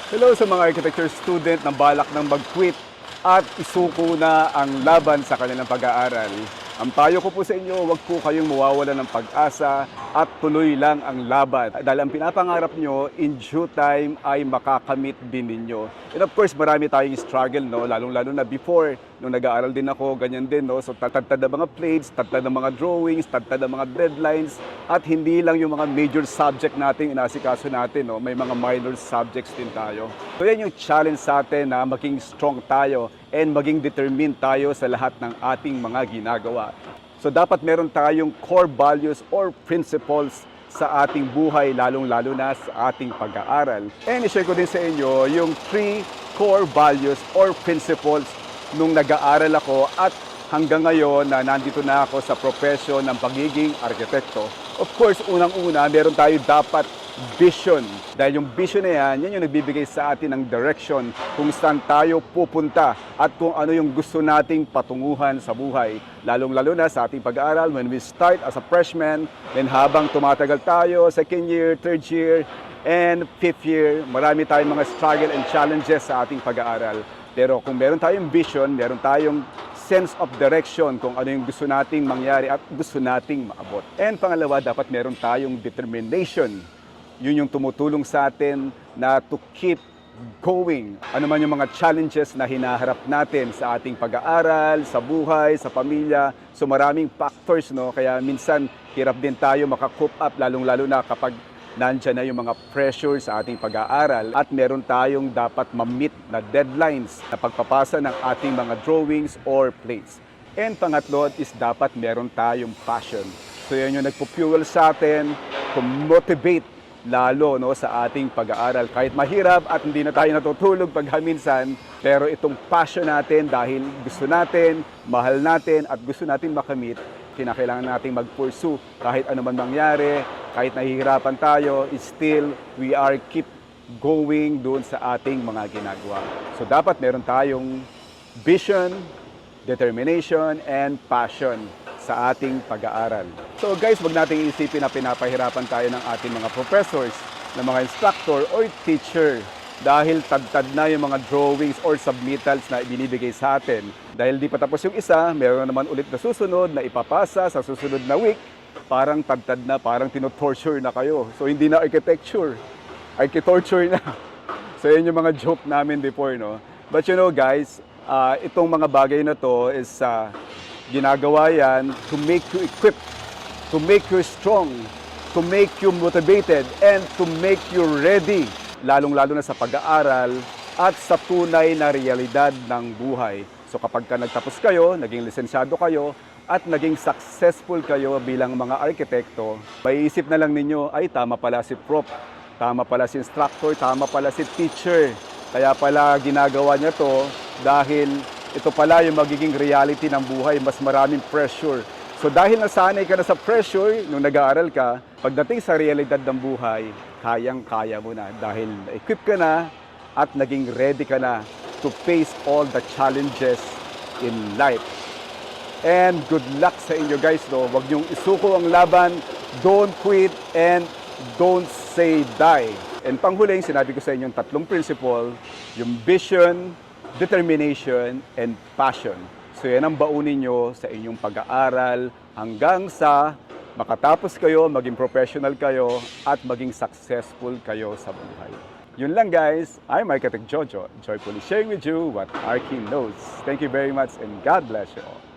Hello sa mga architecture student na balak ng mag-quit at isuko na ang laban sa kanilang pag-aaral. Ang payo ko po sa inyo, huwag po kayong mawawala ng pag-asa at tuloy lang ang laban. Dahil ang pinapangarap nyo, in due time ay makakamit din ninyo. And of course, marami tayong struggle, no? Lalong-lalo na before, nung nag-aaral din ako, ganyan din, no? So tatad ng mga plates, tatad ng mga drawings, tatad ng mga deadlines, at hindi lang yung mga major subject natin inasikaso natin, no? May mga minor subjects din tayo. So yan yung challenge sa atin na maging strong tayo and maging determined tayo sa lahat ng ating mga ginagawa. So dapat meron tayong core values or principles sa ating buhay, lalong-lalo na sa ating pag-aaral. And i-share ko din sa inyo yung 3 core values or principles nung nag-aaral ako at hanggang ngayon na nandito na ako sa profession ng pagiging arkitekto. Of course, unang-una, meron tayo dapat vision. Dahil yung vision na yan yung nagbibigay sa atin ng direction kung saan tayo pupunta at kung ano yung gusto nating patunguhan sa buhay. Lalong-lalo na sa ating pag-aaral when we start as a freshman, then habang tumatagal tayo, second year, third year, and fifth year, marami tayong mga struggle and challenges sa ating pag-aaral. Pero kung meron tayong vision, meron tayong sense of direction kung ano yung gusto nating mangyari at gusto nating maabot. And pangalawa, dapat meron tayong determination. Yun yung tumutulong sa atin na to keep going. Ano man yung mga challenges na hinaharap natin sa ating pag-aaral, sa buhay, sa pamilya. So maraming factors, no? Kaya minsan hirap din tayo maka-cope up, lalong-lalo na kapag nandyan na yung mga pressure sa ating pag-aaral at meron tayong dapat ma-meet na deadlines na pagpapasa ng ating mga drawings or plates. And pangatlo is dapat meron tayong passion. So yan yung nagpo-fuel sa atin to motivate lalo, no, sa ating pag-aaral. Kahit mahirap at hindi na tayo natutulog paghaminsan, pero itong passion natin dahil gusto natin, mahal natin at gusto natin makamit, kinakailangan nating mag-pursue kahit ano man mangyari, kahit nahihirapan tayo, still we are keep going doon sa ating mga ginagawa. So dapat meron tayong vision, determination, and passion sa ating pag-aaral. So guys, wag nating isipin na pinapahirapan tayo ng ating mga professors, ng mga instructor or teacher dahil tad-tad na yung mga drawings or submittals na ibinibigay sa atin. Dahil di pa tapos yung isa, meron naman ulit na susunod na ipapasa sa susunod na week. Parang tad-tad na, parang tinotorture na kayo. So hindi na architecture, architorture na. So yun yung mga joke namin before, no? But you know guys, itong mga bagay na to is ginagawa yan to make you equipped, to make you strong, to make you motivated, and to make you ready, lalong-lalo na sa pag-aaral at sa tunay na realidad ng buhay. So kapag nagtapos kayo, naging lisensyado kayo, at naging successful kayo bilang mga arkitekto, maiisip na lang ninyo, ay tama pala si prof, tama pala si instructor, tama pala si teacher. Kaya pala ginagawa niya to dahil ito pala yung magiging reality ng buhay, mas maraming pressure. So dahil nasanay ka na sa pressure nung nag-aaral ka, pagdating sa realidad ng buhay, kayang-kaya mo na dahil equip ka na at naging ready ka na to face all the challenges in life. And good luck sa inyo guys, no? Huwag niyong isuko ang laban, don't quit, and don't say die. And panghuling, sinabi ko sa inyong 3 principle, yung vision, determination, and passion. So yan ang baunin nyo sa inyong pag-aaral hanggang sa makatapos kayo, maging professional kayo, at maging successful kayo sa buhay. Yun lang guys, I'm Architect Jojo, joyfully sharing with you what Archi knows. Thank you very much and God bless you all.